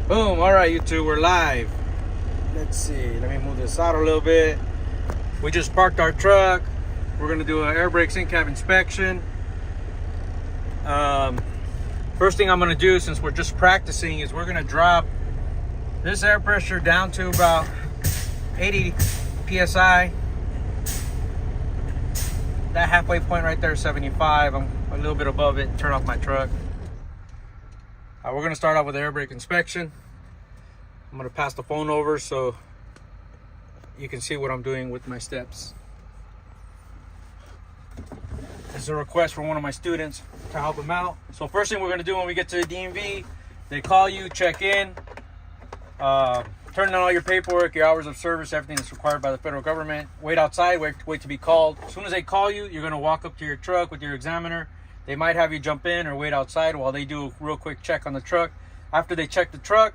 Boom. All right, YouTube, we're live. Let's see. Let me move this out a little bit. We just parked our truck. We're going to do an air brakes in-cab inspection. First thing I'm going to do, since we're just practicing, is we're going to drop this air pressure down to about 80 psi. That halfway point right there is 75. I'm a little bit above it. Turn off my truck. We're going to start off with the air brake inspection. I'm going to pass the phone over so you can see what I'm doing with my steps. This is a request from one of my students to help him out. So first thing we're going to do when we get to the DMV, they call you, check in, turn in all your paperwork, your hours of service, everything that's required by the federal government. Wait outside, wait to be called. As soon as they call you, you're going to walk up to your truck with your examiner. They might have you jump in or wait outside while they do a real quick check on the truck. After they check the truck,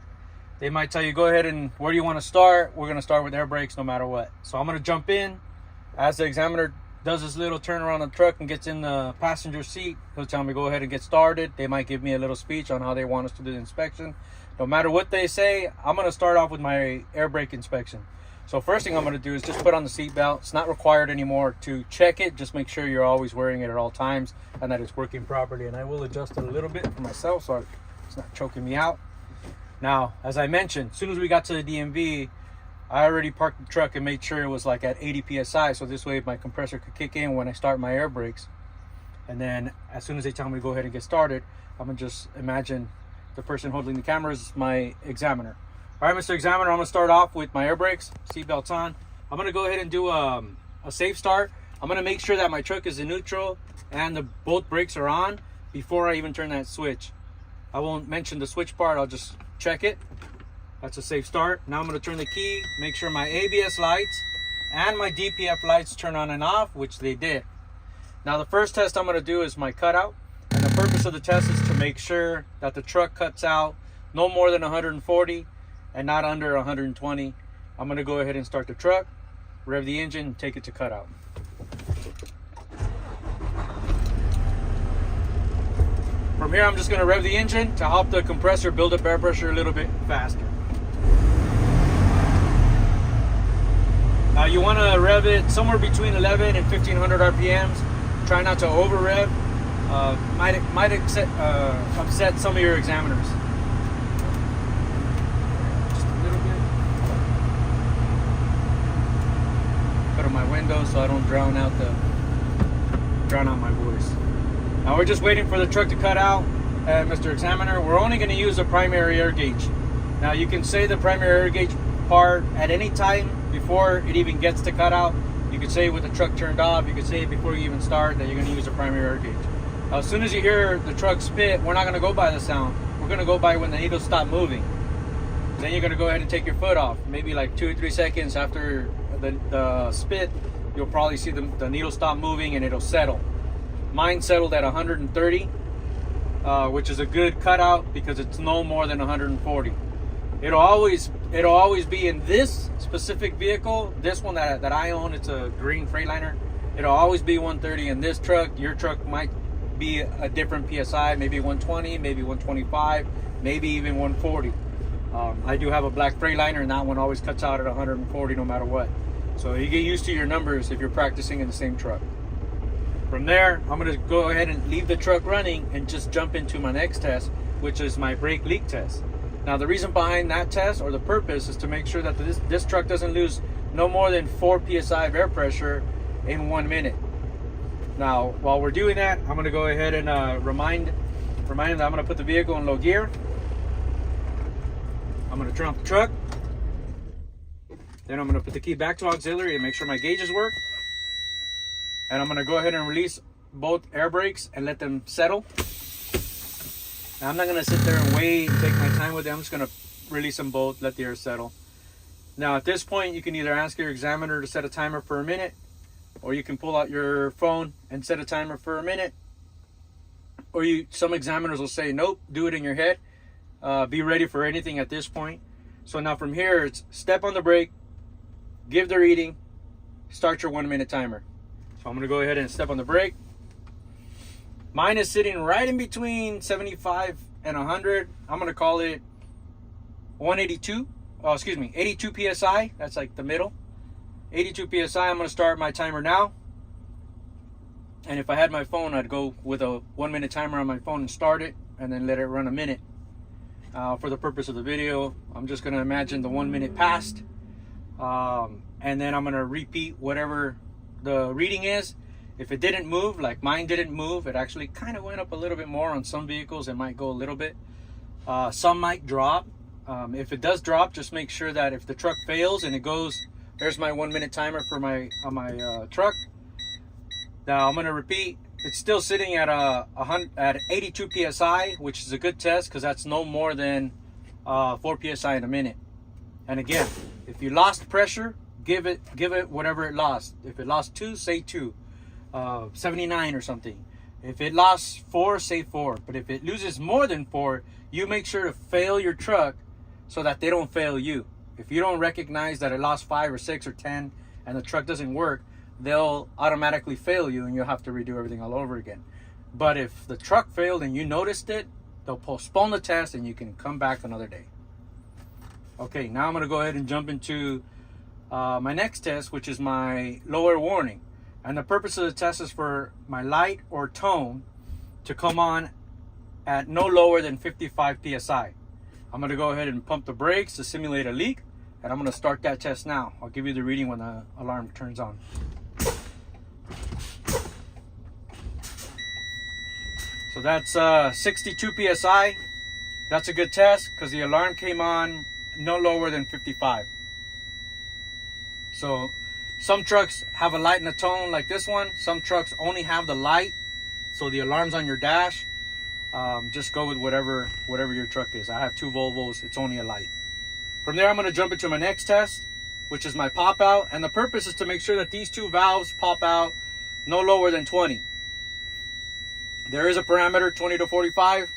they might tell you, go ahead and where do you want to start? We're going to start with air brakes no matter what. So I'm going to jump in. As the examiner does this little turn around on the truck and gets in the passenger seat, he'll tell me, go ahead and get started. They might give me a little speech on how they want us to do the inspection. No matter what they say, I'm going to start off with my air brake inspection. So first thing I'm going to do is just put on the seat belt. It's not required anymore to check it. Just make sure you're always wearing it at all times and that it's working properly. And I will adjust it a little bit for myself so it's not choking me out. Now, as I mentioned, as soon as we got to the DMV, I already parked the truck and made sure it was like at 80 psi. So this way my compressor could kick in when I start my air brakes. And then as soon as they tell me to go ahead and get started, I'm going to just imagine the person holding the camera is my examiner. All right, Mr. Examiner, I'm going to start off with my air brakes, seatbelts on. I'm going to go ahead and do a safe start. I'm going to make sure that my truck is in neutral and both brakes are on before I even turn that switch. I won't mention the switch part. I'll just check it. That's a safe start. Now I'm going to turn the key, make sure my ABS lights and my DPF lights turn on and off, which they did. Now the first test I'm going to do is my cutout. And the purpose of the test is to make sure that the truck cuts out no more than 140 and not under 120. I'm going to go ahead and start the truck, rev the engine, and take it to cutout. From here, I'm just going to rev the engine to help the compressor build up air pressure a little bit faster. Now you want to rev it somewhere between 11 and 1500 RPMs. Try not to over rev. Might upset some of your examiners. My window so I don't drown out my voice. Now we're just waiting for the truck to cut out. Mr. Examiner, we're only going to use a primary air gauge. Now you can say the primary air gauge part at any time before it even gets to cut out. You could say with the truck turned off. You could say it before you even start that you're going to use a primary air gauge. Now, as soon as you hear the truck spit, we're not going to go by the sound. We're going to go by when the needles stop moving. Then you're going to go ahead and take your foot off. Maybe like 2 or 3 seconds after the spit, you'll probably see the needle stop moving and it'll settle. Mine settled at 130, which is a good cutout because it's no more than 140. It'll always be in this specific vehicle. This one that I own, it's a green Freightliner. It'll always be 130. In this truck, your truck might be a different PSI, maybe 120, maybe 125, maybe even 140. I do have a black Freightliner and that one always cuts out at 140 no matter what. So you get used to your numbers if you're practicing in the same truck. From there, I'm going to go ahead and leave the truck running and just jump into my next test, which is my brake leak test. Now the reason behind that test, or the purpose, is to make sure that this truck doesn't lose no more than 4 psi of air pressure in 1 minute. Now while we're doing that, I'm going to go ahead and remind him that I'm going to put the vehicle in low gear. I'm going to turn off the truck. Then I'm going to put the key back to auxiliary and make sure my gauges work. And I'm going to go ahead and release both air brakes and let them settle. Now I'm not going to sit there and wait and take my time with them. I'm just going to release them both, let the air settle. Now at this point, you can either ask your examiner to set a timer for a minute, or you can pull out your phone and set a timer for a minute. Or some examiners will say, nope, do it in your head. Be ready for anything at this point. So now from here, it's step on the brake, give the reading, start your 1 minute timer. So I'm going to go ahead and step on the brake. Mine is sitting right in between 75 and 100. I'm going to call it 182, oh, excuse me, 82 PSI. That's like the middle. 82 PSI. I'm going to start my timer now. And if I had my phone, I'd go with a 1 minute timer on my phone and start it and then let it run a minute. For the purpose of the video, I'm just going to imagine the 1 minute passed. And then I'm going to repeat whatever the reading is. If it didn't move, like mine didn't move, it actually kind of went up a little bit more. On some vehicles, it might go a little bit. Some might drop. If it does drop, just make sure that if the truck fails and it goes, there's my 1 minute timer for my truck. Now I'm going to repeat. It's still sitting at at 82 PSI, which is a good test because that's no more than 4 PSI in a minute. And again, if you lost pressure, give it whatever it lost. If it lost 2, say 2. 79 or something. If it lost 4, say 4. But if it loses more than 4, you make sure to fail your truck so that they don't fail you. If you don't recognize that it lost 5 or 6 or 10 and the truck doesn't work, they'll automatically fail you and you'll have to redo everything all over again. But if the truck failed and you noticed it, they'll postpone the test and you can come back another day. Okay, now I'm going to go ahead and jump into my next test, which is my lower warning. And the purpose of the test is for my light or tone to come on at no lower than 55 PSI. I'm going to go ahead and pump the brakes to simulate a leak. And I'm going to start that test now. I'll give you the reading when the alarm turns on. So that's 62 PSI. That's a good test because the alarm came on no lower than 55. So some trucks have a light and a tone like this one. Some trucks only have the light, so the alarm's on your dash. Just go with whatever your truck is. I have 2 Volvos. It's only a light. From there, I'm going to jump into my next test, which is my pop out. And the purpose is to make sure that these 2 valves pop out no lower than 20. There is a parameter, 20 to 45.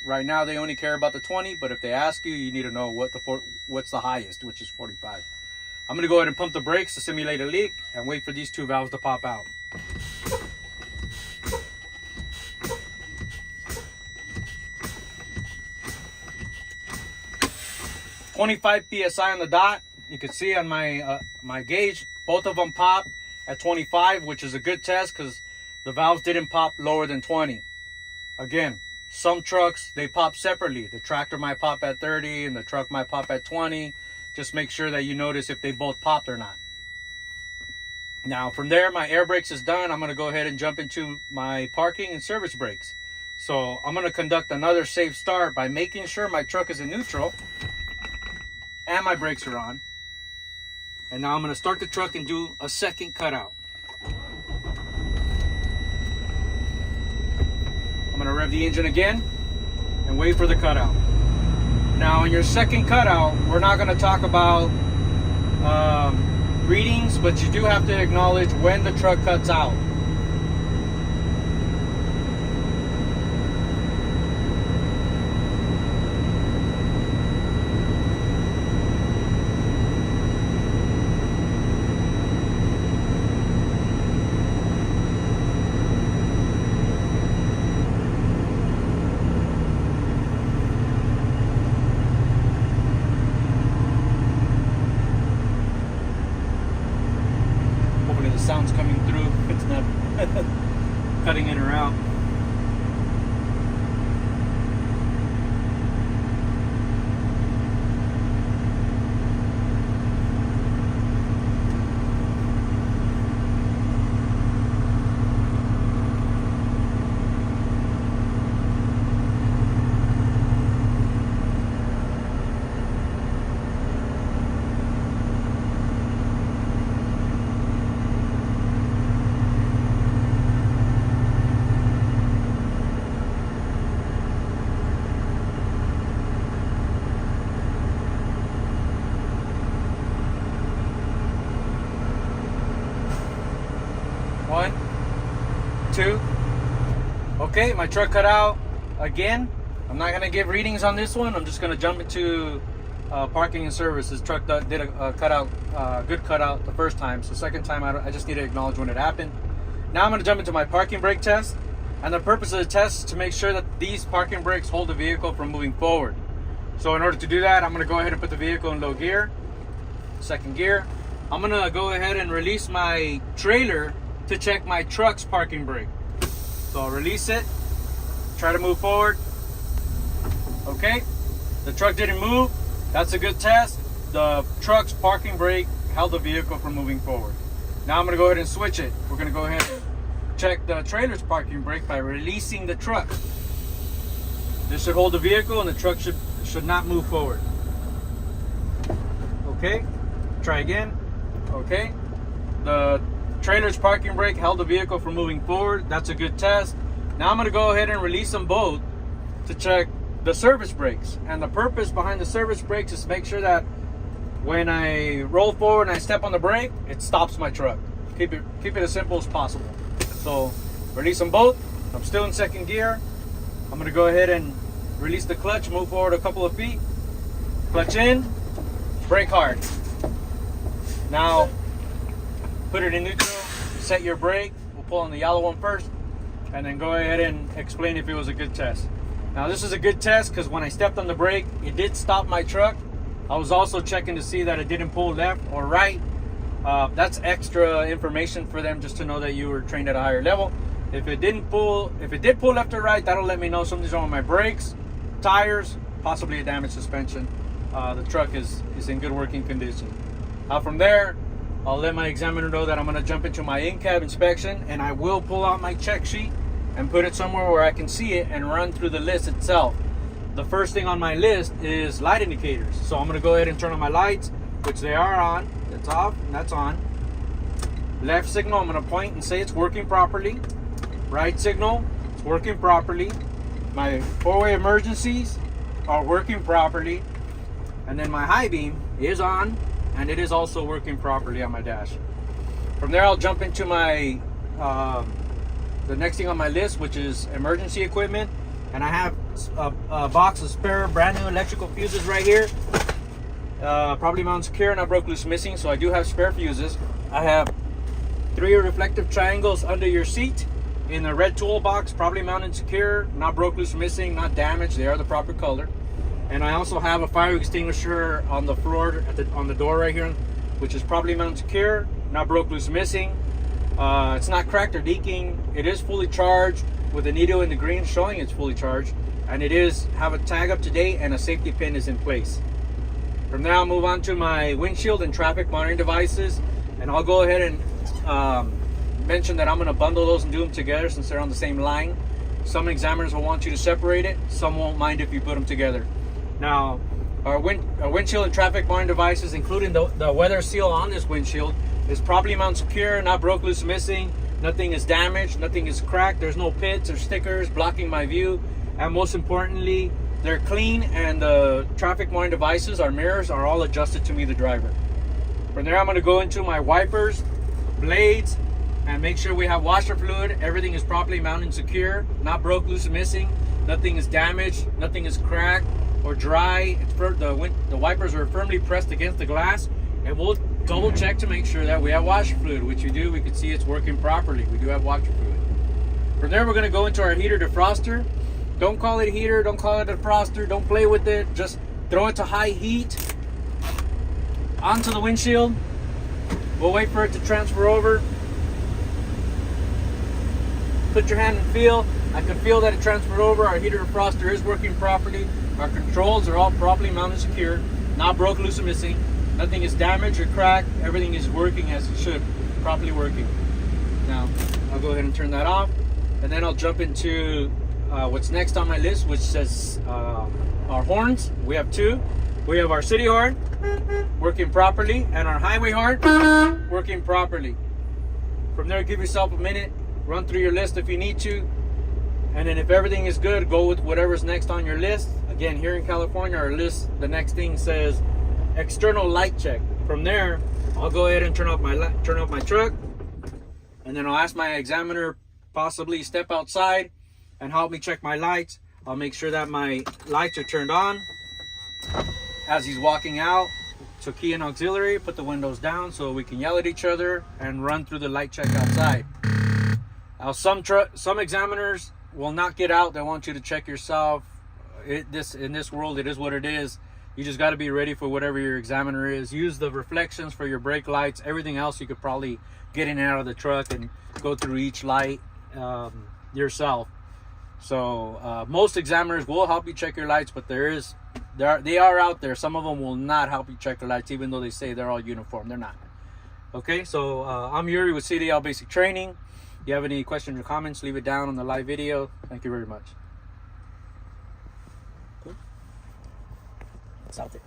Right now, they only care about the 20. But if they ask you, you need to know what's the highest, which is 45. I'm going to go ahead and pump the brakes to simulate a leak and wait for these 2 valves to pop out. .25 PSI on the dot. You can see on my gauge, both of them pop at 25, which is a good test because the valves didn't pop lower than 20. Again, some trucks, they pop separately. The tractor might pop at 30 and the truck might pop at 20. Just make sure that you notice if they both popped or not. Now from there, my air brakes is done. I'm going to go ahead and jump into my parking and service brakes. So I'm going to conduct another safe start by making sure my truck is in neutral and my brakes are on. And now I'm going to start the truck and do a second cutout. I'm going to rev the engine again and wait for the cutout. Now in your second cutout, we're not going to talk about readings, but you do have to acknowledge when the truck cuts out. Sounds coming through. It's not cutting in or out. Two. Okay, my truck cut out again. I'm not gonna give readings on this one. I'm just gonna jump into parking and service. This truck did a cutout, good cutout the first time. So second time, I just need to acknowledge when it happened. Now I'm gonna jump into my parking brake test. And the purpose of the test is to make sure that these parking brakes hold the vehicle from moving forward. So in order to do that, I'm going to go ahead and put the vehicle in low gear, second gear. I'm going to go ahead and release my trailer to check my truck's parking brake. So I'll release it, try to move forward. Okay, the truck didn't move. That's a good test. The truck's parking brake held the vehicle from moving forward. Now I'm going to go ahead and switch it. We're going to go ahead and check the trailer's parking brake by releasing the truck. This should hold the vehicle and the truck should not move forward. Okay, try again. Okay, the trailer's parking brake held the vehicle from moving forward. That's a good test. Now I'm going to go ahead and release them both to check the service brakes. And the purpose behind the service brakes is to make sure that when I roll forward and I step on the brake, it stops my truck. Keep it as simple as possible. So release them both. I'm still in second gear. I'm going to go ahead and release the clutch, move forward a couple of feet, clutch in, brake hard. Now put it in neutral, set your brake. We'll pull on the yellow one first and then go ahead and explain if it was a good test. Now this is a good test because when I stepped on the brake, it did stop my truck. I was also checking to see that it didn't pull left or right. That's extra information for them just to know that you were trained at a higher level. If it did pull left or right, that'll let me know something's wrong with my brakes, tires, possibly a damaged suspension. The truck is in good working condition. From there, I'll let my examiner know that I'm going to jump into my in-cab inspection, and I will pull out my check sheet and put it somewhere where I can see it and run through the list itself. The first thing on my list is light indicators. So I'm going to go ahead and turn on my lights, which they are on. That's off and that's on. Left signal, I'm going to point and say it's working properly. Right signal, it's working properly. My four-way emergencies are working properly. And then my high beam is on, and it is also working properly on my dash. From there, I'll jump into my the next thing on my list, which is emergency equipment. And I have a box of spare brand new electrical fuses right here. Probably mounted secure, not broke, loose, missing. So I do have spare fuses. I have 3 reflective triangles under your seat in a red toolbox, probably mounted secure, not broke, loose, missing, not damaged. They are the proper color. And I also have a fire extinguisher on the floor on the door right here, which is probably mounted secure, not broke, loose, missing. It's not cracked or leaking. It is fully charged with a needle in the green showing it's fully charged, and it is have a tag up to date and a safety pin is in place. From there, I'll move on to my windshield and traffic monitoring devices, and I'll go ahead and mention that I'm going to bundle those and do them together since they're on the same line. Some examiners will want you to separate it, some won't mind if you put them together. Now, our windshield and traffic monitoring devices, including the weather seal on this windshield, is properly mounted secure, not broke, loose, missing. Nothing is damaged, nothing is cracked, there's no pits or stickers blocking my view, and most importantly, they're clean, and the traffic monitoring devices, our mirrors, are all adjusted to me, the driver. From there, I'm going to go into my wipers, blades, and make sure we have washer fluid. Everything is properly mounted and secure, not broke, loose, missing. Nothing is damaged, nothing is cracked or dry. The wipers are firmly pressed against the glass, and we'll double check to make sure that we have washer fluid, which we do. We can see it's working properly. We do have washer fluid. From there, we're going to go into our heater defroster. Don't call it a heater, don't call it a defroster, don't play with it. Just throw it to high heat onto the windshield. We'll wait for it to transfer over. Put your hand and feel. I can feel that it transferred over. Our heater defroster is working properly. Our controls are all properly mounted and secure, not broke, loose, or missing. Nothing is damaged or cracked. Everything is working as it should, properly working. Now, I'll go ahead and turn that off. And then I'll jump into what's next on my list, which says our horns. We have 2. We have our city horn working properly, and our highway horn working properly. From there, give yourself a minute, run through your list if you need to. And then if everything is good, go with whatever's next on your list. Again, here in California, our list, the next thing says external light check. From there, I'll go ahead and turn off my truck, and then I'll ask my examiner possibly step outside and help me check my lights. I'll make sure that my lights are turned on as he's walking out. So key in auxiliary, put the windows down so we can yell at each other and run through the light check outside. Now, some examiners will not get out. They want you to check yourself in this world, it is what it is. You just got to be ready for whatever your examiner is. Use the reflections for your brake lights. Everything else you could probably get in and out of the truck and go through each light yourself. So most examiners will help you check your lights, but they are out there. Some of them will not help you check your lights, even though they say they're all uniform. They're not. Okay, so I'm Yuri with Cdl Basic Training. If you have any questions or comments, leave it down on the live video. Thank you very much. Cool. It's out there.